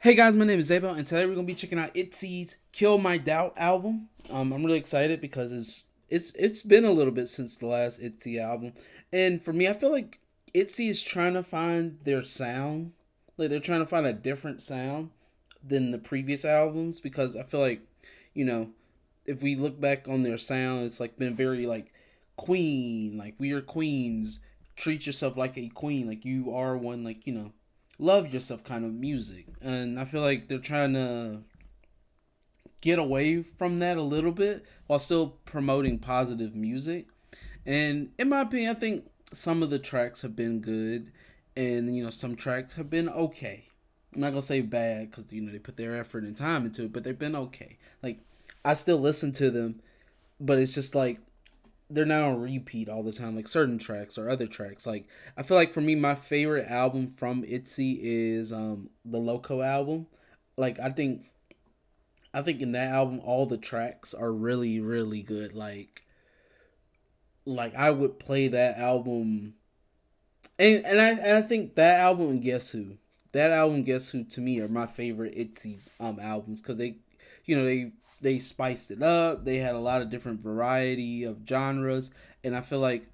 Hey guys, my name is Zaybo, and today we're gonna be checking out ITZY's "Kill My Doubt" album. I'm really excited because it's been a little bit since the last ITZY album, and for me, I feel like ITZY is trying to find their sound. Like they're trying to find a different sound than the previous albums because I feel like, you know, if we look back on their sound, it's like been very like Queen, like we are queens. Treat yourself like a queen, like you are one, like love yourself kind of music. And I feel like they're trying to get away from that a little bit while still promoting positive music. And in my opinion, I think some of the tracks have been good, and some tracks have been okay. I'm not gonna say bad because they put their effort and time into it, but they've been okay. Like I still listen to them, but it's just like they're not on repeat all the time, like certain tracks or other tracks. Like I feel like for me, my favorite album from ITZY is the Loco album. Like I think in that album all the tracks are really really good. Like I would play that album, and I think that album and Guess Who to me are my favorite ITZY albums because they spiced it up. They had a lot of different variety of genres, and I feel like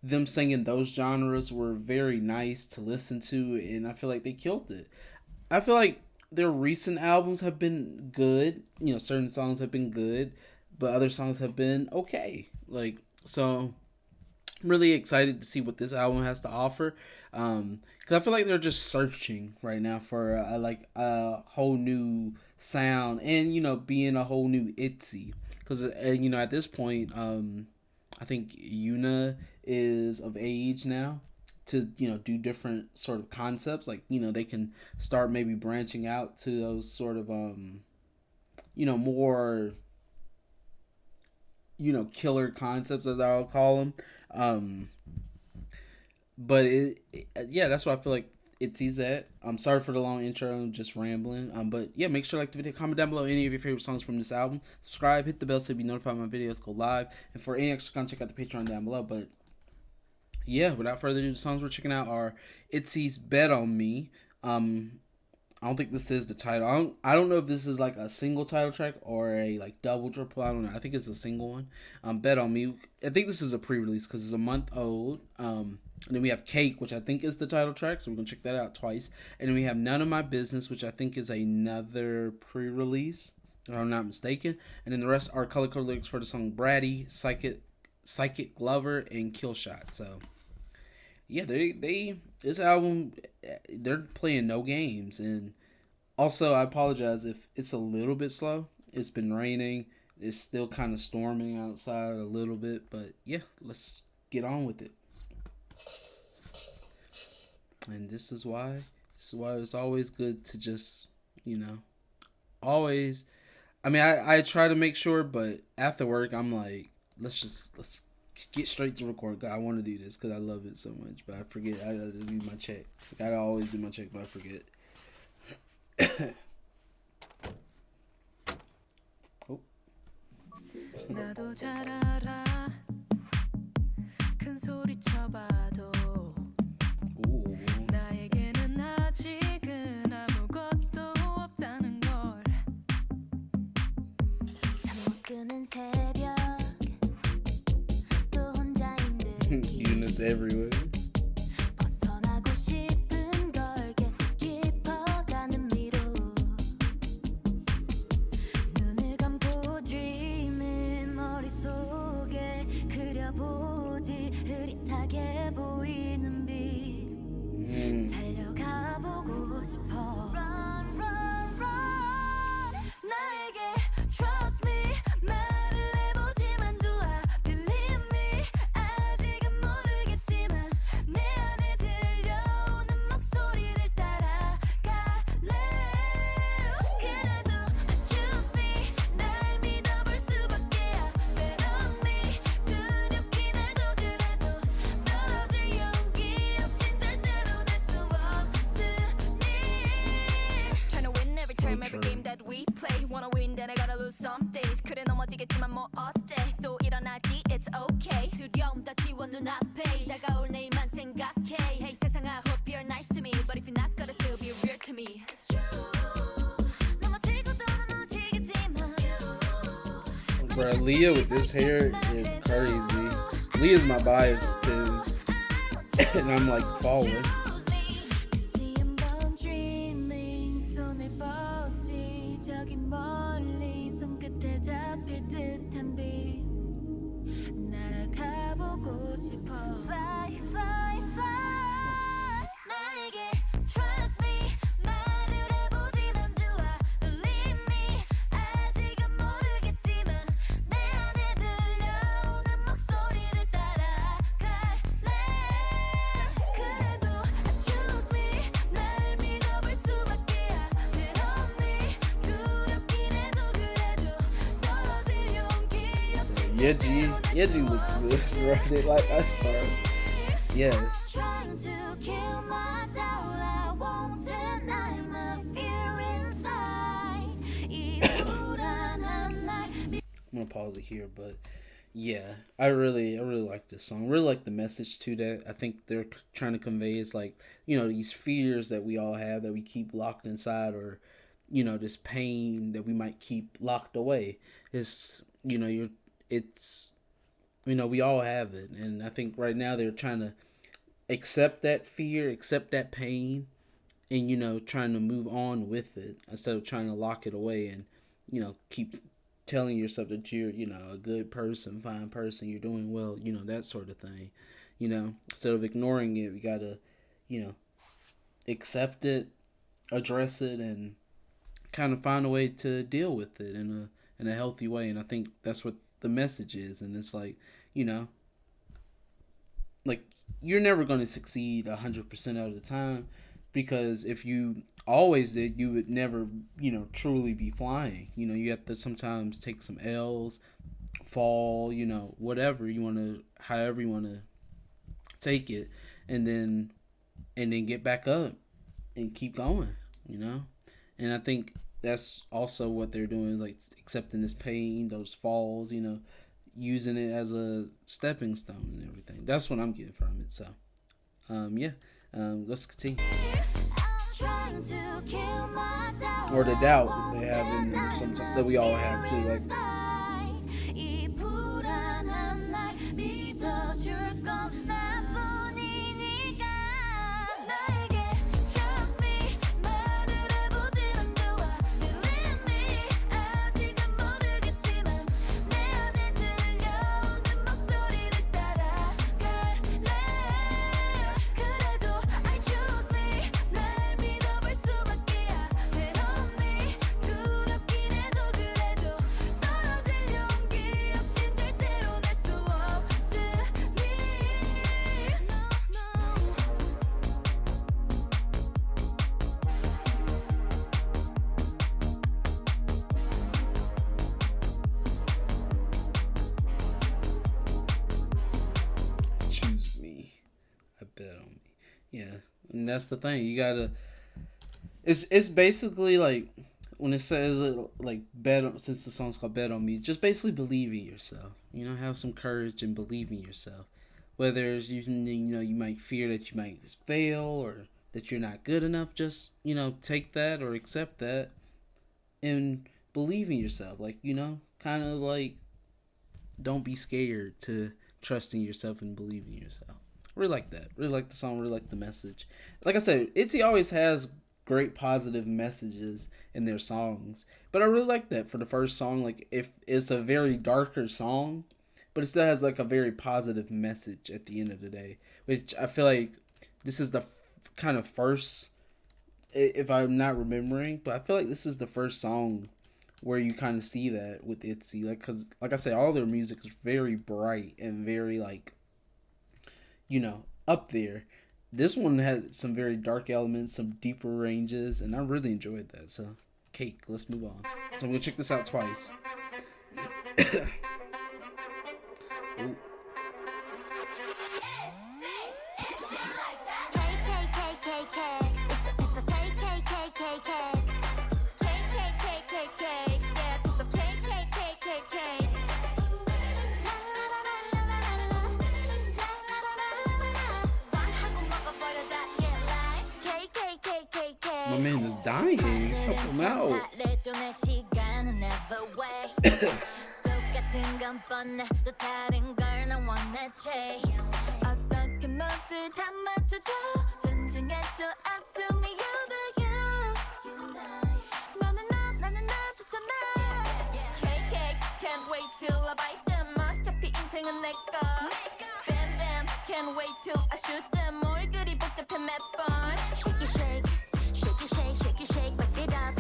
them singing those genres were very nice to listen to, and I feel like they killed it. I feel like their recent albums have been good. Certain songs have been good, but other songs have been okay. Like so, I'm really excited to see what this album has to offer. Cause I feel like they're just searching right now for like a whole new sound, and being a whole new ITZY. Cause at this point, I think Yuna is of age now to do different sort of concepts. Like they can start maybe branching out to those sort of more killer concepts, as I'll call them. But yeah, that's what I feel like ITZY's at. I'm sorry for the long intro. I'm just rambling. But yeah, make sure to like the video, comment down below any of your favorite songs from this album. Subscribe, hit the bell so you'll be notified when my videos go live. And for any extra content, check out the Patreon down below. But yeah, without further ado, the songs we're checking out are ITZY's "Bet on Me." I don't think this is the title. I don't know if this is like a single title track or a like double triple. I don't know. I think it's a single one. "Bet on Me." I think this is a pre-release because it's a month old. And then we have "Cake," which I think is the title track, so we're gonna check that out twice. And then we have "None of My Business," which I think is another pre-release, if I'm not mistaken. And then the rest are color code lyrics for the song "Bratty," Psychic Lover," and "Kill Shot." So yeah, they this album, they're playing no games. And also I apologize if it's a little bit slow. It's been raining. It's still kind of storming outside a little bit, but yeah, let's get on with it. And this is why it's always good to just always. I mean, I try to make sure, but after work I'm like, let's get straight to record. I want to do this because I love it so much, but I forget. I gotta do my check. I gotta always do my check, but I forget. Oh. 나도 잘 알아. 큰 소리 쳐봐도 나에게는 아직은 아무것도 없다는 걸. 잠 못 드는 새벽 또 혼자 있는 Eunice everywhere. 벗어나고 싶은 걸 계속 깊어가는 미로. 눈을 감고 dreaming 머릿속에 그려보지 흐릿하게 보이는 빛. 달려가 보고 싶어. Run, run, run. 나에게 trust me. 말을 해보지만 do I believe me. 아직은 모르겠지만 내 안에 들려오는 목소리를 따라갈래. 그래도 choose me. 날 믿어볼 수밖에야. Bet on me. 두렵긴 해도 그래도 떨어질 용기 없인 절대로 될 수 없으니. Trying to win every time, every game that we play. Wanna win, then I gotta lose some days. 그래 넘어지겠지만 뭐 어때? 또 일어나지, it's okay. 두려움 다 지워 눈앞에 다가올 내일만 생각해. Hey 세상, I hope you're nice to me, but if you're not gonna still be real to me. It's true. Bro, Leah with this hair is crazy. Leah's my bias too, and I'm like falling. Yeji looks good, bro. They like, I'm sorry. Yes. I'm gonna pause it here, but yeah, I really like this song. Really like the message to that. I think they're trying to convey is like, these fears that we all have that we keep locked inside, or this pain that we might keep locked away. It's we all have it, and I think right now they're trying to accept that fear, accept that pain, and trying to move on with it instead of trying to lock it away and keep telling yourself that you're a good person, fine person, you're doing well, that sort of thing. Instead of ignoring it, we gotta accept it, address it, and kind of find a way to deal with it in a healthy way. And I think that's what the message is. And it's like, like, you're never going to succeed 100% of the time, because if you always did, you would never truly be flying. You have to sometimes take some L's, fall, whatever you want to, however you want to take it, and then get back up and keep going. And I think that's also what they're doing, is like accepting this pain, those falls, using it as a stepping stone and everything. That's what I'm getting from it. So, let's continue. Or the doubt that they have in them sometimes, that we all have too. Like, choose me, I bet on me. Yeah, and that's the thing. You gotta. It's basically like when it says like bet on, since the song's called "Bet on Me," just basically believe in yourself. Have some courage and believe in yourself. Whether it's you might fear that you might fail or that you're not good enough, just take that or accept that and believe in yourself. Like kind of like, don't be scared to trust in yourself and believe in yourself. Really like that. Really like the song. Really like the message. Like I said, ITZY always has great positive messages in their songs, but I really like that for the first song. Like, if it's a very darker song, but it still has like a very positive message at the end of the day, which I feel like this is the kind of first, if I'm not remembering, but I feel like this is the first song where you kind of see that with ITZY. Like, because like I said, all their music is very bright and very like up there. This one had some very dark elements, some deeper ranges, and I really enjoyed that. So, cake. Let's move on. So I'm gonna check this out twice. Ooh. My man is dying. Help him out. 건 뻔해 또 다른 걸난 원해 chase 어떻게 모두 다 맞춰줘 존중해줘 I do me you do you 너는 나는 나 좋잖아 KK can't wait till I bite them 어차피 인생은 내꺼 Bam bam can't wait till I shoot them 뭘 그리 복잡해 매번 Shake it shake shake it shake shake it shake bust it up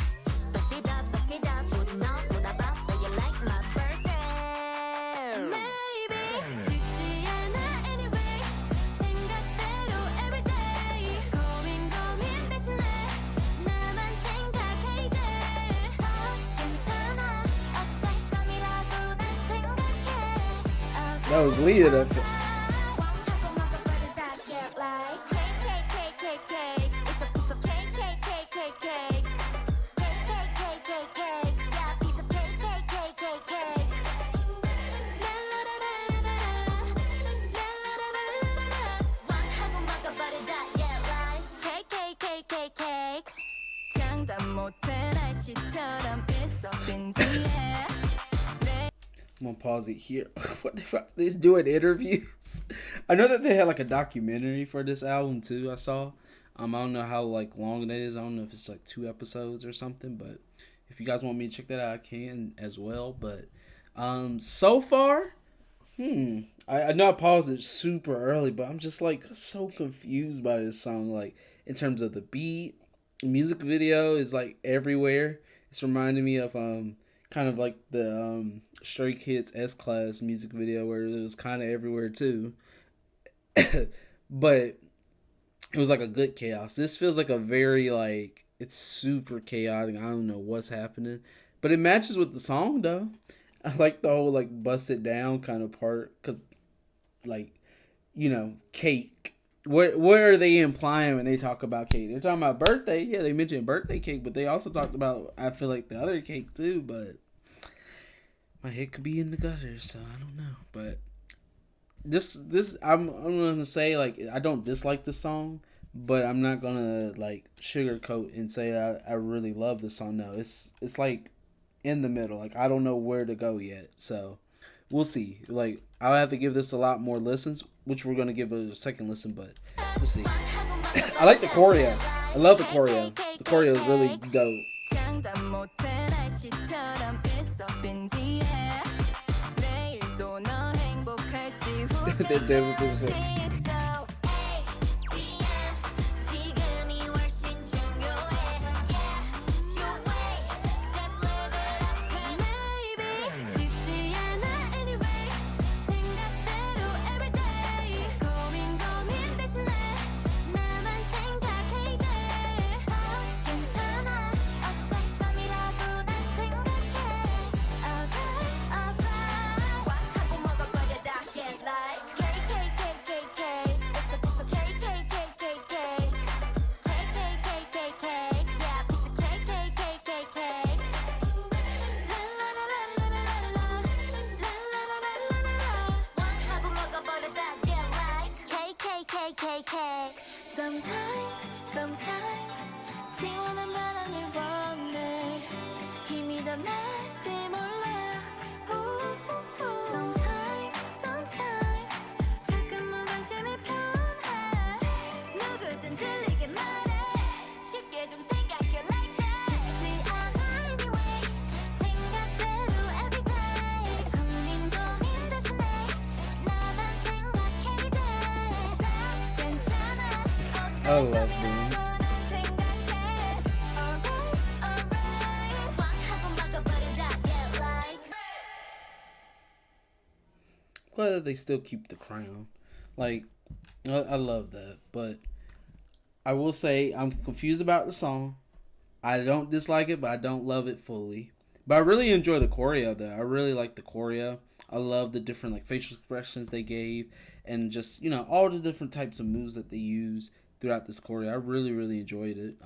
bust it up bust it up 우리 너보다 바빠 you like my birthday Maybe 쉽지 않아 anyway 생각대로 everyday 고민 대신에 나만 생각해 이제 괜찮아 어떨 밤이라도 난 생각해 That was Leah that fit. 장담 못해 날씨처럼 있어 빈지해 I'm gonna pause it here. What they about to doing interviews? I know that they had like a documentary for this album too. I saw. I don't know how like long that is. I don't know if it's like 2 episodes or something. But if you guys want me to check that out, I can as well. But so far, I know I paused it super early, but I'm just like so confused by this song. Like in terms of the beat, music video is like everywhere. It's reminding me of kind of like the Stray Kids S-Class music video where it was kind of everywhere too. But it was like a good chaos. This feels like a very like it's super chaotic. I don't know what's happening, but it matches with the song though. I like the whole like bust it down kind of part because like cake. What are they implying when they talk about cake? They're talking about birthday. Yeah, they mentioned birthday cake, but they also talked about I feel like the other cake too. But my head could be in the gutter, so I don't know. But this I'm gonna say like I don't dislike the song, but I'm not gonna like sugarcoat and say I really love the song. No, it's like in the middle. Like I don't know where to go yet, so we'll see. Like I'll have to give this a lot more listens, which we're gonna give it a second listen. But let's see. I like the choreo. I love the choreo. The choreo is really dope. They're dancing through the song. Sometimes 시원한 바람을 원해 힘이 더 날지 몰라 Sometimes 가끔 무관심이 편해 누구든 들리게 말해 쉽게 좀 생각해 like that 쉽지 않아 anyway 생각대로 everyday 고민 대신에 나만 생각해 이제 다 괜찮아 I love them. Glad that they still keep the crown. Like, I love that. But I will say I'm confused about the song. I don't dislike it, but I don't love it fully. But I really enjoy the choreo though. I really like the choreo. I love the different like facial expressions they gave and just, all the different types of moves that they use throughout this choreo. I really, really enjoyed it.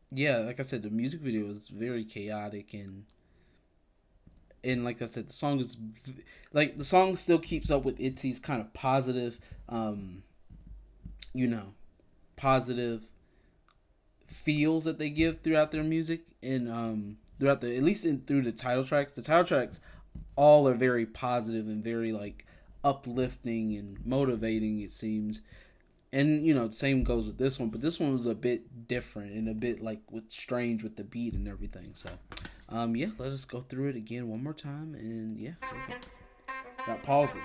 Yeah, like I said, the music video is very chaotic and like I said, the song is like the song still keeps up with ITZY's kind of positive, positive feels that they give throughout their music, and throughout the, at least through the title tracks. The title tracks all are very positive and very like uplifting and motivating, it seems. And the same goes with this one, but this one was a bit different and a bit like with strange with the beat and everything. So yeah, let us go through it again one more time, and yeah, got pause it.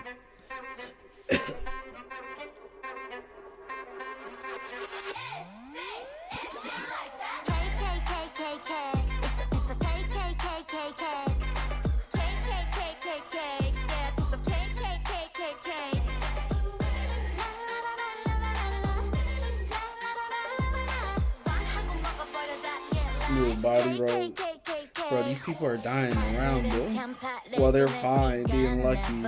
Little body roll. Bro, these people are dying around, bro. Well, they're fine, being lucky.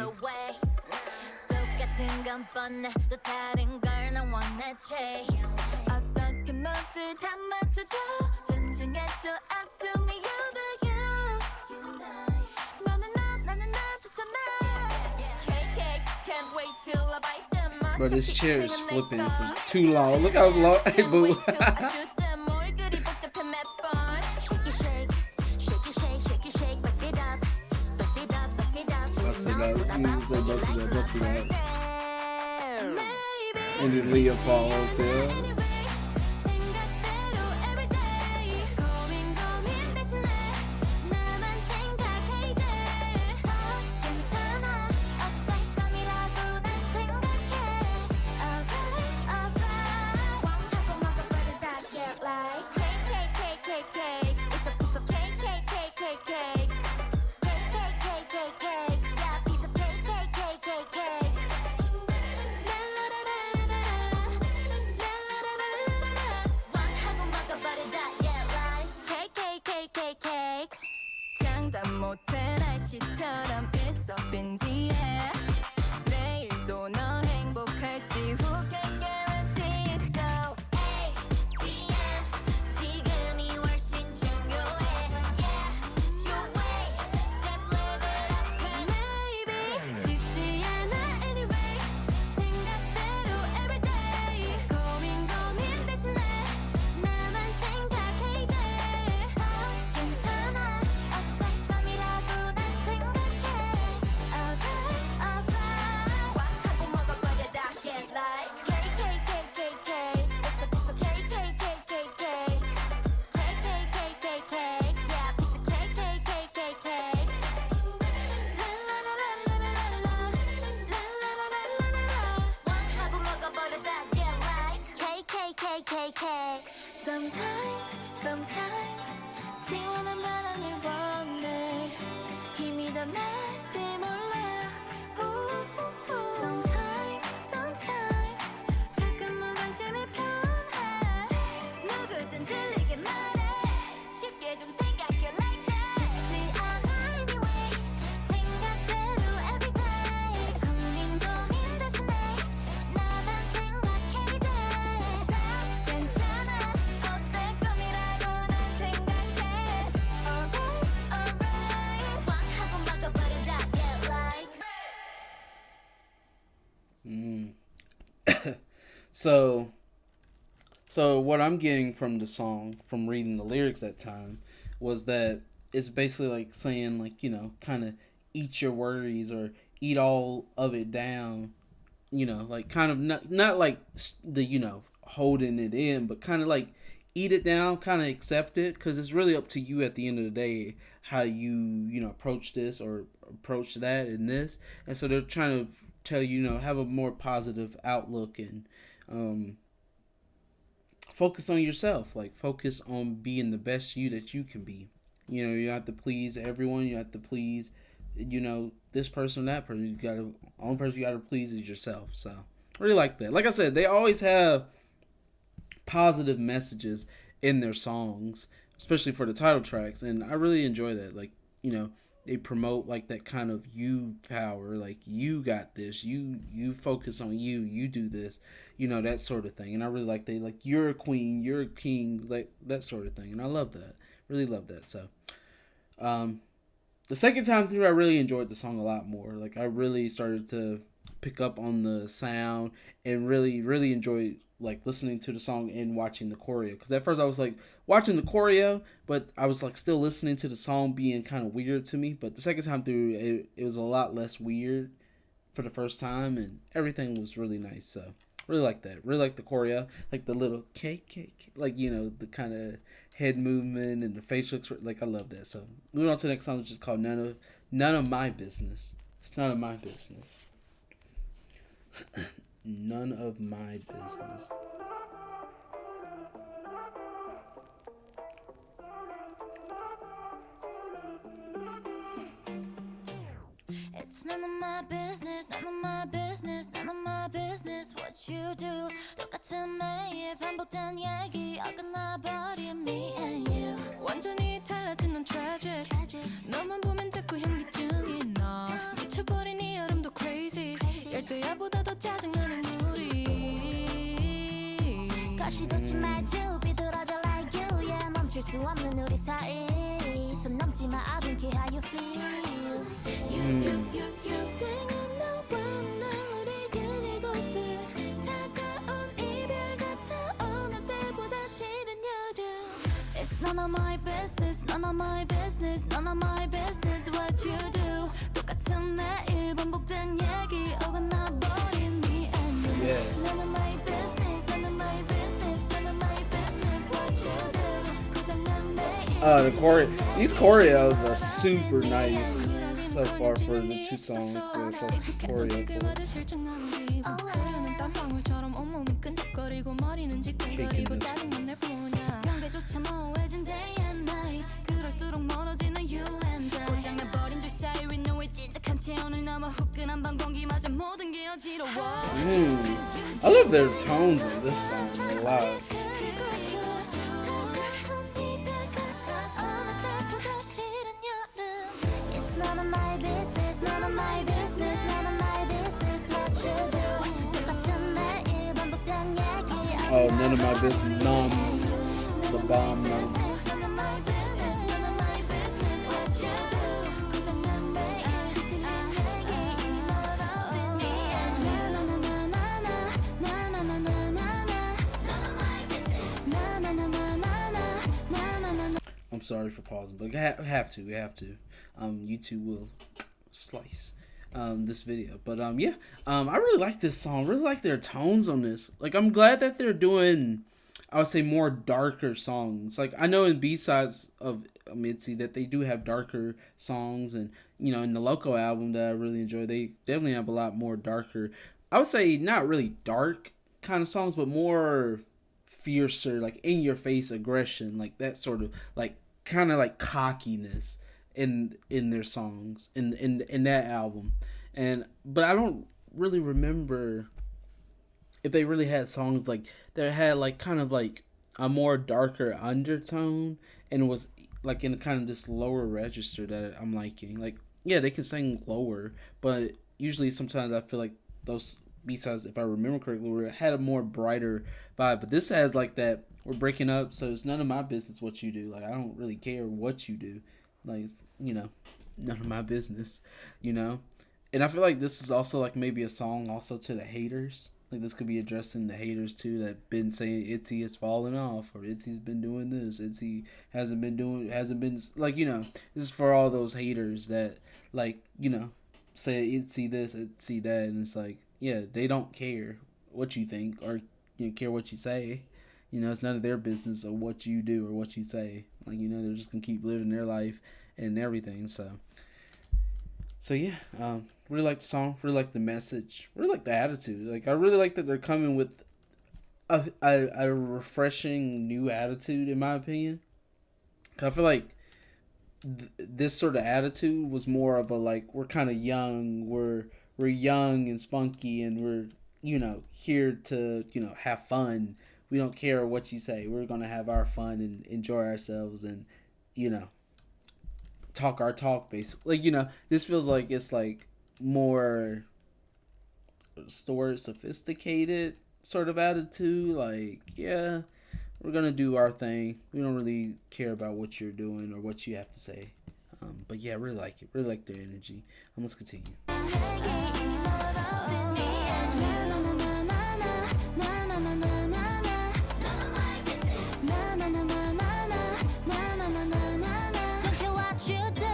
Bro, this chair is flipping for too long. Look how long. Hey, boo. Bust it up. You say bust it up, bust it up. And then Leah falls, yeah. Sometimes 시원한 바람을 원해 힘이 더 날지 몰라 Sometimes 가끔 무관심이 편해 누구든 들리게 말해 쉽게 좀 생각해 like that 쉽지 않아 anyway 생각대로 everyday 고민 대신에 나만 생각해도 돼 다 괜찮아 어때 꿈이라고 난 생각해 alright 꽉 하고 막아버리자 yeah like So what I'm getting from the song, from reading the lyrics that time, was that it's basically like saying like, kind of eat your worries or eat all of it down, like kind of not like the, holding it in, but kind of like eat it down, kind of accept it, because it's really up to you at the end of the day how you approach this or approach that and this. And so they're trying to tell you, have a more positive outlook and focus on yourself, like focus on being the best you that you can be. You have to please everyone, you have to please this person, that person. You gotta, only person you gotta please is yourself. So I really like that. Like I said, they always have positive messages in their songs, especially for the title tracks, and I really enjoy that. Like, they promote like that kind of you power, like you got this, you focus on you do this, that sort of thing. And I really like, they like, you're a queen, you're a king, like that sort of thing. And I love that, really love that. So the second time through, I really enjoyed the song a lot more. Like I really started to pick up on the sound and really enjoy like listening to the song and watching the choreo. Because at first I was like watching the choreo, but I was like still listening to the song being kind of weird to me. But the second time through, it was a lot less weird for the first time, and everything was really nice. So really like that. Really like the choreo, like the little cake, like the kind of head movement and the facial like I love that. So moving on to the next song, which is called None of My Business. It's none of my business. None of my business. It's none of my business, none of my business, none of my business what you do. 똑같은 매일 반복된 얘기 어긋나버린 me and you. 완전히 달라진 넌 tragic. 너만 보면 자꾸 현기증이 나. 미쳐버린 이 여름도 crazy. 열대야보다 더 짜증나는 우리. 거시도치 말투 비뚤어져 like you. Yeah 멈출 수 없는 우리 사이. 선 넘지 마 I don't care how you feel. It's none of my business, none of my business, none of my business what you do. 똑같은 매일 반복된 얘기 어긋나버린 me and you. Yes. None of my business, none of my business, none of my business what you do. 고장난 매일. These choreos are super nice so far for the two songs. So it's like choreo for Cake in this one. I love their tones in this song a lot. It's none of my business, none of my business, none of my business what you do. Oh, none of my business. Numb. The bomb numb. I'm sorry for pausing, but we have to. YouTube will slice this video, but I really like this song. Really like their tones on this. Like, I'm glad that they're doing, I would say, more darker songs. Like, I know in B-sides of ITZY that they do have darker songs, and in the Loco album that I really enjoy, they definitely have a lot more darker, I would say not really dark kind of songs, but more fiercer, like in your face aggression, like that sort of like kind of like cockiness in their songs in that album. But I don't really remember if they really had songs like that had like kind of like a more darker undertone and was like in kind of this lower register that I'm liking. Like, yeah, they can sing lower, but usually sometimes I feel like those B-sides, if I remember correctly, had a more brighter vibe. But this has like that, we're breaking up, so it's none of my business what you do. Like, I don't really care what you do. Like, none of my business, And I feel like this is also like maybe a song also to the haters. Like, this could be addressing the haters too that been saying ITZY is falling off, or ITZY's been doing this, ITZY hasn't been like, this is for all those haters that like, say ITZY this, ITZY that, and it's like, yeah, they don't care what you think or care what you say. It's none of their business or what you do or what you say. Like, they're just gonna keep living their life and everything. So yeah, really like the song, really like the message, really like the attitude. Like, I really like that they're coming with a refreshing new attitude, in my opinion. I feel like this sort of attitude was more of a like, we're kind of young, we're young and spunky, and we're here to have fun. We don't care what you say. We're gonna have our fun and enjoy ourselves and talk our talk, basically. Like, this feels like it's like more sophisticated sort of attitude. Like, yeah, we're gonna do our thing. We don't really care about what you're doing or what you have to say. But yeah, I really like it. Really like their energy. Let's continue. Na na na na na na na na na na. Don't care what you do.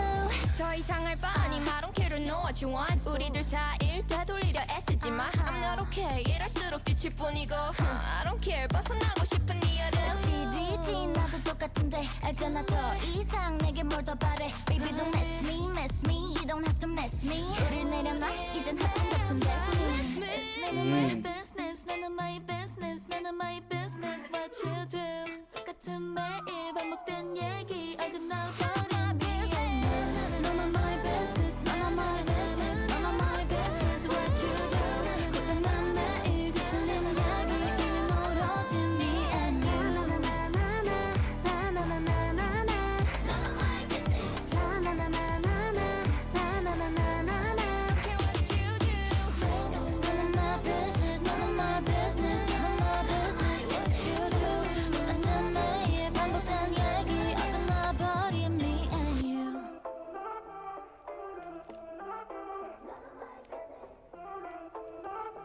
더 이상 할 바 아님 I don't care to know what you want. 우리들 사이를 되돌리려 애쓰지 마. I'm not okay. 이럴수록 지칠 뿐이고 I don't care. 벗어나고 싶은 이 여름. 역시 뒤지 나도 똑같은데 알잖아 더 이상 내게 뭘 더 바래. Baby don't mess me, mess me. You don't have to mess me. 우릴 내려놔 이젠 하품 같은 destiny. 나는 my business, 나는 my business, 나는 my business. What you do? 똑같은 매일 반복된 얘기 어긋나버린 미안. None of my business, none of my business, none of my business. What you do? 고장난 매일 뒤틀리는 이야기 이미 멀어진 미안. 나나나나나나나나나나나 None of my business. 나나나나나나나나나나나 Care what you do? It's none of my business, none of my business, none of my business. What you do? 똑같은 매일 반복된 얘기 어긋나버린 me and you.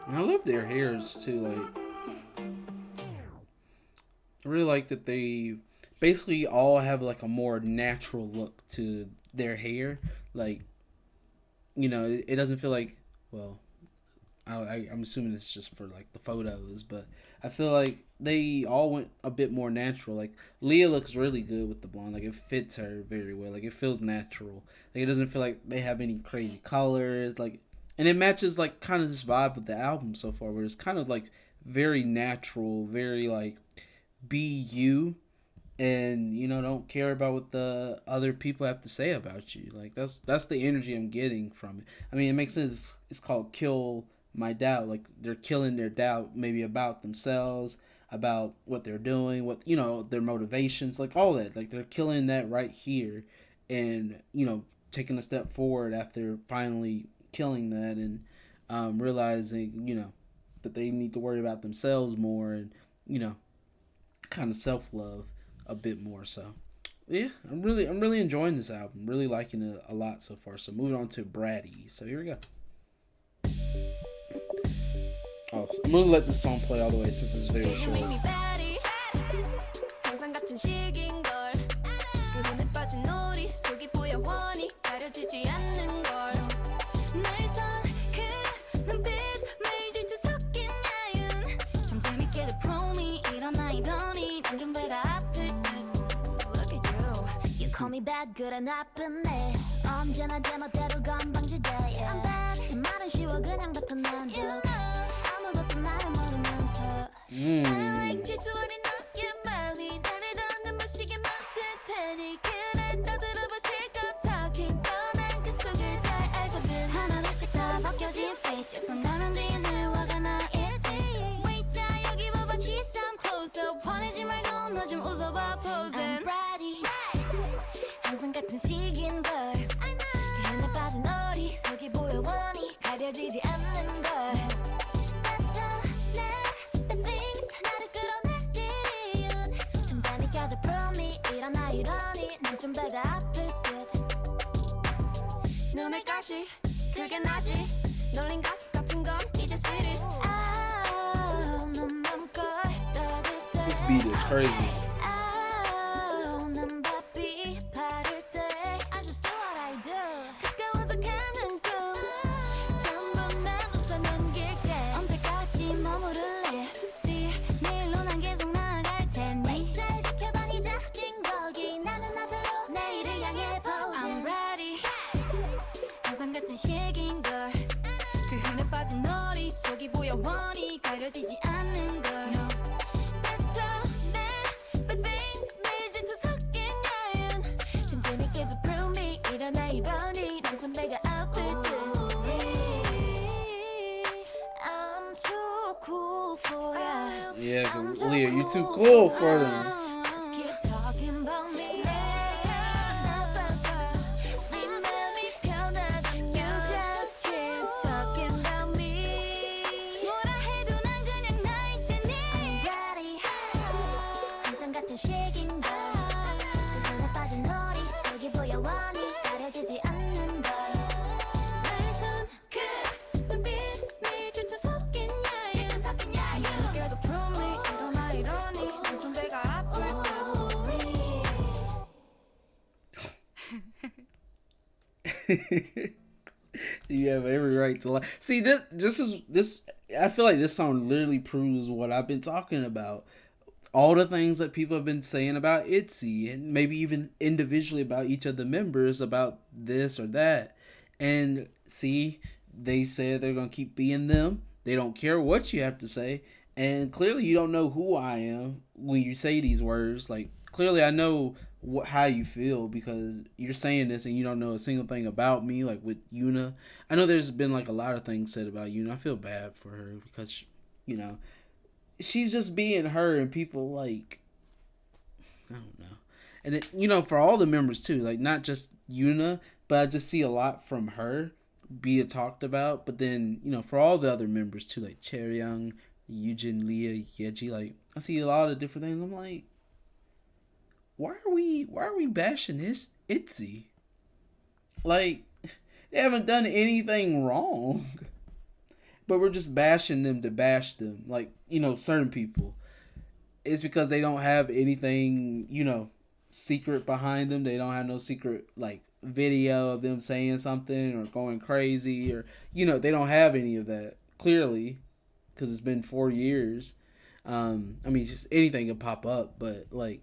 And I love their hairs too. Like, I really like that they basically all have like a more natural look to their hair. Like, you know, it doesn't feel like, well, I'm assuming it's just for like the photos, but I feel like they all went a bit more natural. Like Leah looks really good with the blonde. Like it fits her very well. Like it feels natural. Like it doesn't feel like they have any crazy colors. Like, and it matches like kind of this vibe with the album so far, where it's kind of like very natural, very like be you, and you know don't care about what the other people have to say about you. Like that's the energy I'm getting from it. I mean, it makes sense. It's called Kill My Doubt. Like they're killing their doubt, maybe about themselves, about what they're doing, what you know their motivations, like all that. Like they're killing that right here, and you know taking a step forward after finally killing that and realizing you know that they need to worry about themselves more and you know kind of self-love a bit more. So yeah, I'm really enjoying this album, really liking it a lot so far. So moving on to Bratty. So here we go. Oh, I'm gonna let this song play all the way since it's very short. 항상 같은 식인 걸. 그 눈에 빠진 놀이 속이 보여 훤히 가려지지 않는 걸. 날 선 그 눈빛 매일 질투 섞인 야윤. 참 재밌게도 prove me 일어나 이러니 난 좀 배가 아플 듯. Look at you. You call me bad, good 나쁜 애. 언제나 제멋대로 건방지대. I'm bad. 제 말은 쉬워 그냥 뱉어 난도. 아무것도 나를 모르면서. I like 질투하는 너의 마음이 나를 더 눈부시게 만들 테니 그래 떠들어봐 실컷 talking 뻔한 그 속을 잘 알거든. 하나둘씩 다 벗겨진 face 예쁜 가면 뒤에 늘 화가 나 있지. 왜자 여기 봐봐 치삼 close up 화내지 말고 너 좀 웃어봐 pose. I'm bratty 항상 같은 식인 걸. 그 눈에 빠진 놀이 속이 보여 훤히 가려지지 않는 걸. 좀 배가 아플 듯. 눈을 가시 그게 나지. 놀린 가슴 같은 건 이제 sweetest. 눈 감고 떠들 때. This beat is crazy. 난 바삐 바를 때 I just do what I do. 가까워져 가는 꿈 전부 난 웃어 남길게. 언제까지 머무를래. See 내일로 난 계속 나아갈 테니 잘 지켜봐 네 작은 거기. 나는 앞으로 내일을 향해 pose. I'm ready 항상 같은 식인 걸. 그 흔해 빠진 놀이 속이 보여 훤히 가려지지 않는 걸. But things 매일 질투 섞인 야윤. 좀 재밌게도 prove me 일어나 이러니 난 좀 배가 아플 듯. I'm too cool for ya. Yeah, Leah, you too cool for them. Just keep talking about me. 내가 나빠서 네 맘이 편하다면 You just keep talking about me. 뭐라 해도 난 그냥 나일 테니 I'm ready 항상 같은 식인 걸. 그 눈에 빠진 놀이 속이 보여 훤히 가려지지 않는 걸. 날 선 그 눈빛 매일 질투 섞인 야윤. 그래도 prove me 일어나 이러니 난 좀 배가 아플 듯. You have every right to lie. See, this. I feel like this song literally proves what I've been talking about. All the things that people have been saying about ITZY, and maybe even individually about each of the members about this or that. And see, they said they're gonna keep being them. They don't care what you have to say. And clearly, you don't know who I am when you say these words. Like, clearly, I know how you feel because you're saying this and you don't know a single thing about me. Like with Yuna, I know there's been like a lot of things said about Yuna. I feel bad for her because, you know, she's just being her, and people like, I don't know. And it, you know, for all the members too, like not just Yuna, but I just see a lot from her be talked about. But then, you know, for all the other members too, like Chaeryeong, Yujin, Leah, Yeji, like I see a lot of different things. I'm like, why are we bashing this ITZY? Like, they haven't done anything wrong. But we're just bashing them to bash them. Like, you know, certain people. It's because they don't have anything, you know, secret behind them. They don't have no secret, like, video of them saying something or going crazy. Or, you know, they don't have any of that, clearly. Because it's been 4 years. I mean, just anything can pop up. But, like,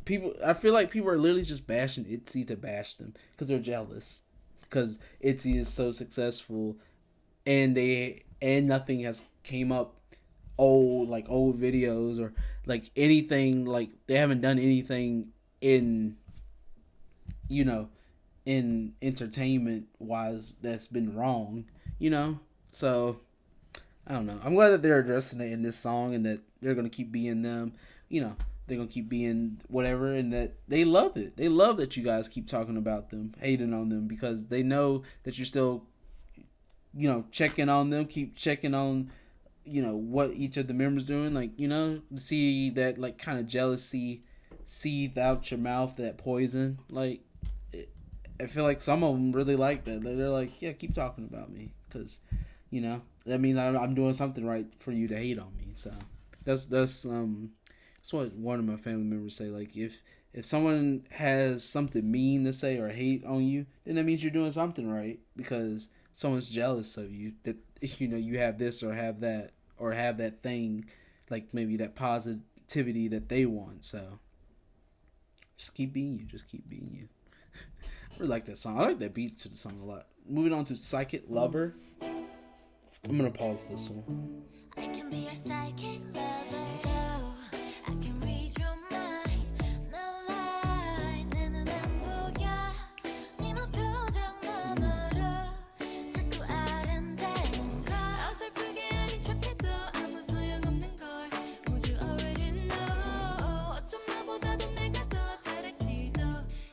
people, I feel like people are literally just bashing ITZY to bash them. Because they're jealous. Because ITZY is so successful, and nothing has came up old videos or like anything, like they haven't done anything in, you know, in entertainment wise that's been wrong, you know. So I don't know, I'm glad that they're addressing it in this song and that they're gonna keep being them, you know. They're gonna keep being whatever, and that they love it. They love that you guys keep talking about them, hating on them, because they know that you're still, you know, checking on them, keep checking on, you know, what each of the members doing, like, you know, see that like kind of jealousy seethe out your mouth, that poison, like I feel like some of them really like that. They're like, yeah, keep talking about me, because, you know, that means I'm doing something right for you to hate on me. So that's what one of my family members say. Like, if someone has something mean to say or hate on you, then that means you're doing something right, because someone's jealous of you, that, you know, you have this or have that or have that thing, like maybe that positivity that they want. So just keep being you. Just keep being you. I really like that song. I like that beat to the song a lot. Moving on to Psychic Lover. I'm gonna pause this one. I can be your psychic lover, so I can read your mind. No lie, 내 눈엔 보여. 네 표정 너머로 자꾸 아른대는 걸. 어설프게 아닌 척해도 아무 소용없는 걸. Would you already know? 어쩜 나보다도 내가 더 잘할지도.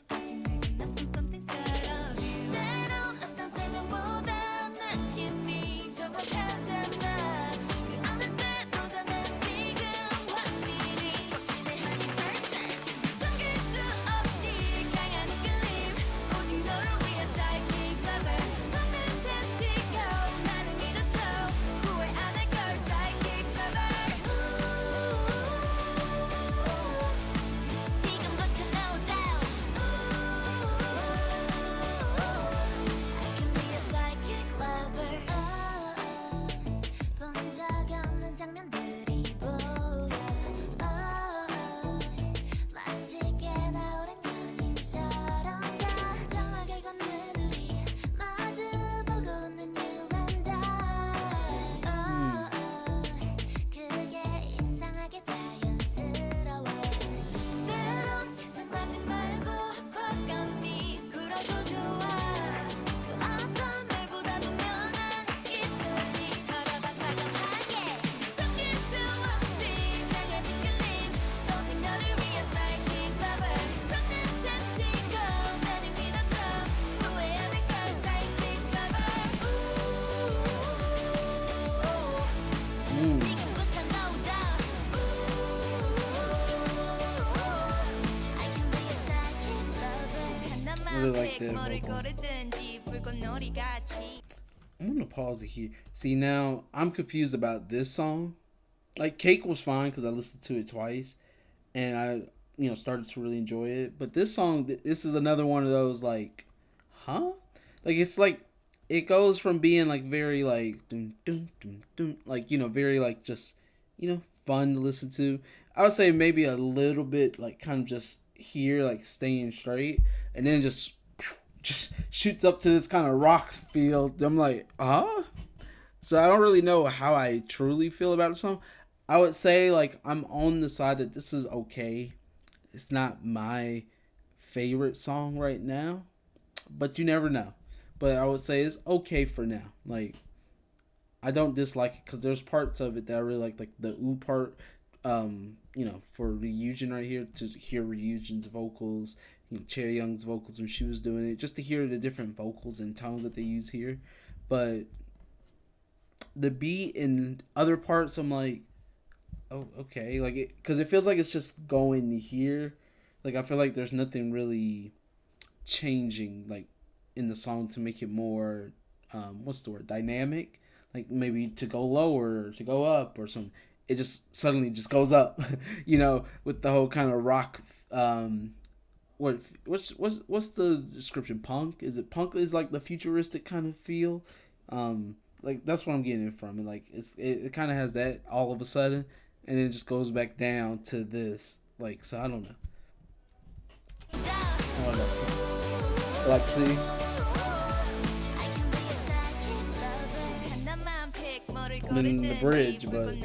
아직 내겐 낯선 something 새로워. 때론 어떤 설명보다 느낌이 정확하잖아. Really like that vocal. I'm gonna pause it here. See, now I'm confused about this song. Like, Cake was fine because I listened to it twice, and I, you know, started to really enjoy it. But this song, this is another one of those like, huh? Like it's like it goes from being like very like dum, dum, dum, dum, like very like just fun to listen to. I would say maybe a little bit like kind of just here like staying straight, and then just shoots up to this kind of rock field. I'm like, so I don't really know how I truly feel about the song. I would say like I'm on the side that this is okay. It's not my favorite song right now, but you never know. But I would say it's okay for now. Like I don't dislike it because there's parts of it that I really like the ooh part. For Ryujin right here to hear Ryujin's vocals, Chae Young's vocals when she was doing it, just to hear the different vocals and tones that they use here. But the beat in other parts, I'm like, oh, okay, like because it feels like it's just going here. Like I feel like there's nothing really changing like in the song to make it more, what's the word, dynamic. Like maybe to go lower or to go up or something. It just suddenly just goes up, with the whole kind of rock. What's the description? Punk? Is it punk? Is like the futuristic kind of feel. Like that's what I'm getting from it. Like it kind of has that all of a sudden, and then it just goes back down to this. Like so, I don't know. Lexi. I'm in the bridge, but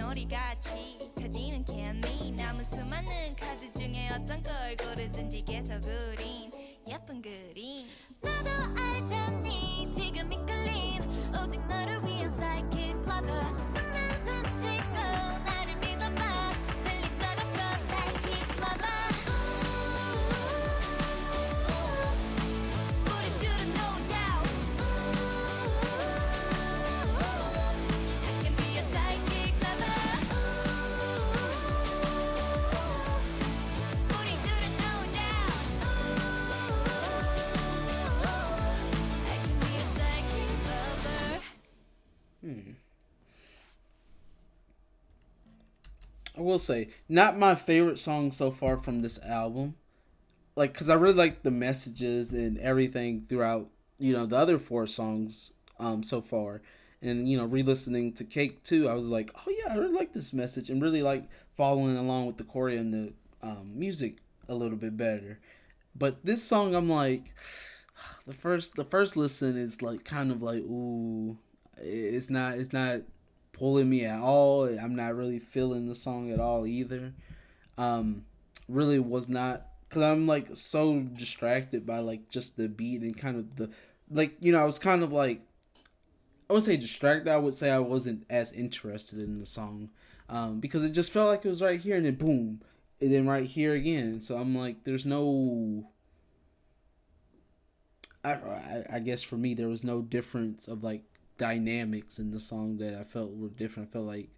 I will say, not my favorite song so far from this album. Like, because I really like the messages and everything throughout, the other four songs so far. And, re-listening to Cake too, I was like, oh yeah, I really like this message. And really like following along with the choreo and the music a little bit better. But this song, I'm like, the first listen is like kind of like, ooh, it's not pulling me at all. I'm not really feeling the song at all either. Really was not, because I'm like so distracted by like just the beat and kind of the like I was kind of like, I would say distracted. I would say I wasn't as interested in the song, because it just felt like it was right here and then boom, and then right here again. So I'm like, there's no. I guess for me there was no difference of like dynamics in the song that I felt were different. I felt like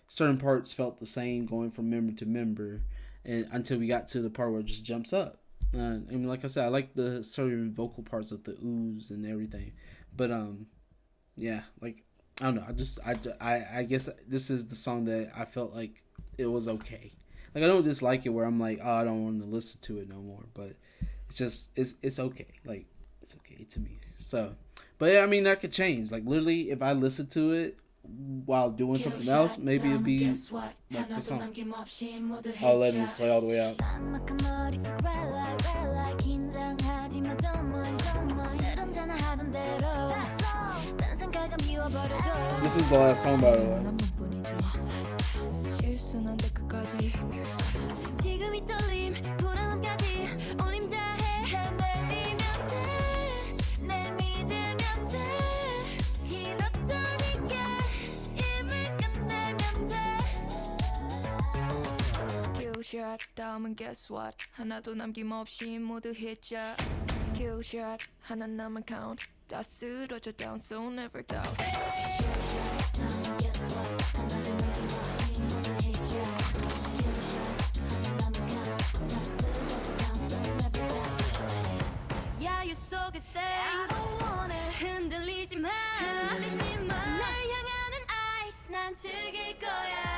certain parts felt the same going from member to member, and until we got to the part where it just jumps up. And like I said, I like the certain vocal parts of the oohs and everything, but yeah, like I don't know. I guess this is the song that I felt like it was okay. Like I don't dislike it where I'm like, oh, I don't want to listen to it no more, but it's just it's okay. Like it's okay to me. So, but yeah, I mean that could change. Like literally, if I listen to it while doing something else, maybe it'd be like the song. I'll let this play all the way out. This is the last song, by the way. 다음은 guess what 하나도 남김없이 모두 hit자 kill shot 하나 남은 count 다 쓰러져 down so never doubt 야유 속에 stay I don't want it 흔들리지 마 날 향하는 ice 난 즐길 거야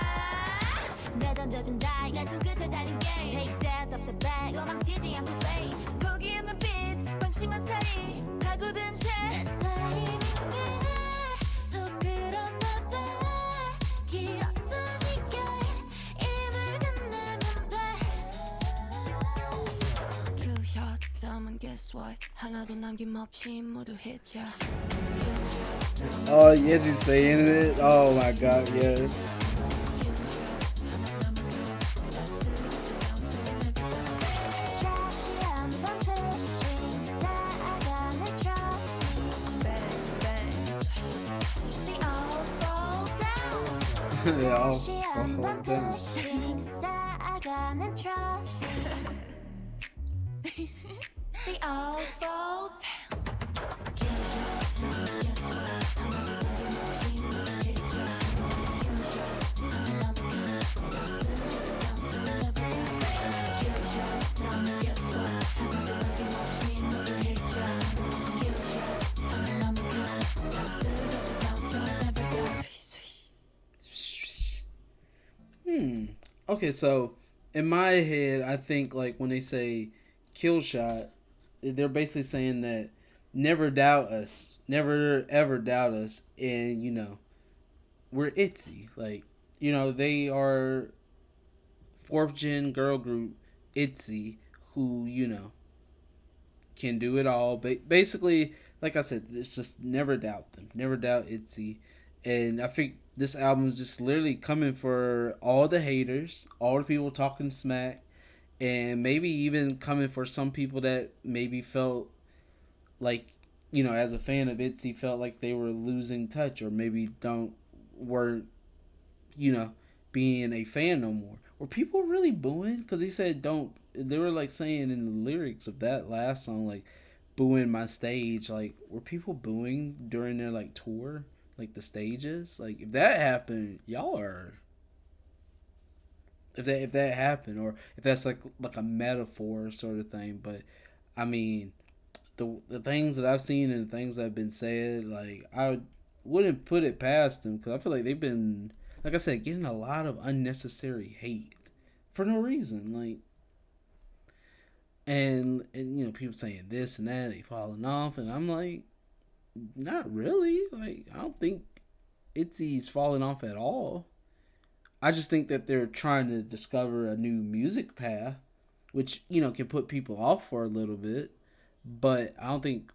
내 던져진 die 내 손끝에 달린 game Take that up set back 도망치지 않고 face 포기하는 빛 방심한 사이 파고든 채 다음은 guess what 하나도 남김없이 모두 hit야. Oh, yeah, just saying it. Oh my god, yes. 다시 한번 pushing 쌓아가는 trophy. Bang bang. They all fall down. Yeah, 다시 한번 oh, damn. pushing 쌓아가는 trophy. They all fall down. Okay, so in my head, I think like when they say kill shot, they're basically saying that never doubt us, never ever doubt us, and we're ITZY. Like they are fourth gen girl group ITZY, who can do it all. But basically, like I said, it's just never doubt them, never doubt ITZY, and I think this album is just literally coming for all the haters, all the people talking smack, and maybe even coming for some people that maybe felt like as a fan of ITZY felt like they were losing touch, or maybe don't weren't you know being a fan no more. Were people really booing? Because he said don't. They were like saying in the lyrics of that last song like booing my stage. Like were people booing during their like tour, like the stages? Like if that happened, y'all are. If that happened, or if that's like a metaphor sort of thing, but I mean the things that I've seen and the things that have been said, like I wouldn't put it past them because I feel like they've been, like I said, getting a lot of unnecessary hate for no reason, like, and people saying this and that, they falling off, and I'm like, not really, like I don't think Itzy's falling off at all. I just think that they're trying to discover a new music path, which can put people off for a little bit, but I don't think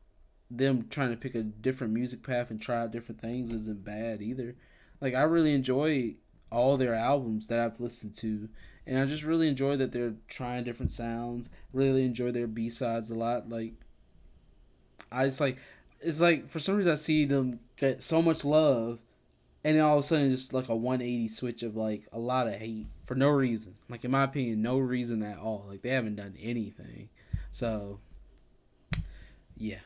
them trying to pick a different music path and try out different things isn't bad either. Like I really enjoy all their albums that I've listened to, and I just really enjoy that they're trying different sounds. Really enjoy their B sides a lot. Like it's like for some reason I see them get so much love, and then all of a sudden just like a 180 switch of like a lot of hate for no reason. Like in my opinion, no reason at all. Like they haven't done anything. So yeah.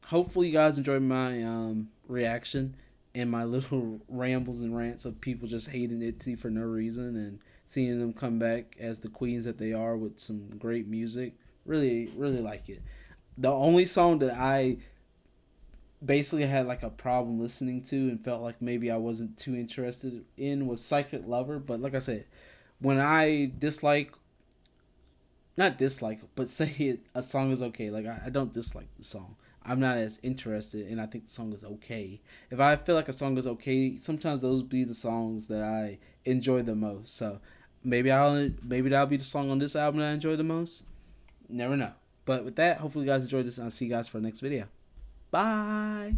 Hopefully you guys enjoyed my reaction and my little rambles and rants of people just hating ITZY for no reason and seeing them come back as the queens that they are with some great music. Really, really like it. The only song that I basically had like a problem listening to and felt like maybe I wasn't too interested in was Psychic Lover, but like I said, when I dislike, not dislike, but say a song is okay, like I don't dislike the song. I'm not as interested, and I think the song is okay. If I feel like a song is okay, sometimes those be the songs that I enjoy the most. So maybe that'll be the song on this album that I enjoy the most. Never know. But with that, hopefully you guys enjoyed this, and I'll see you guys for the next video. Bye.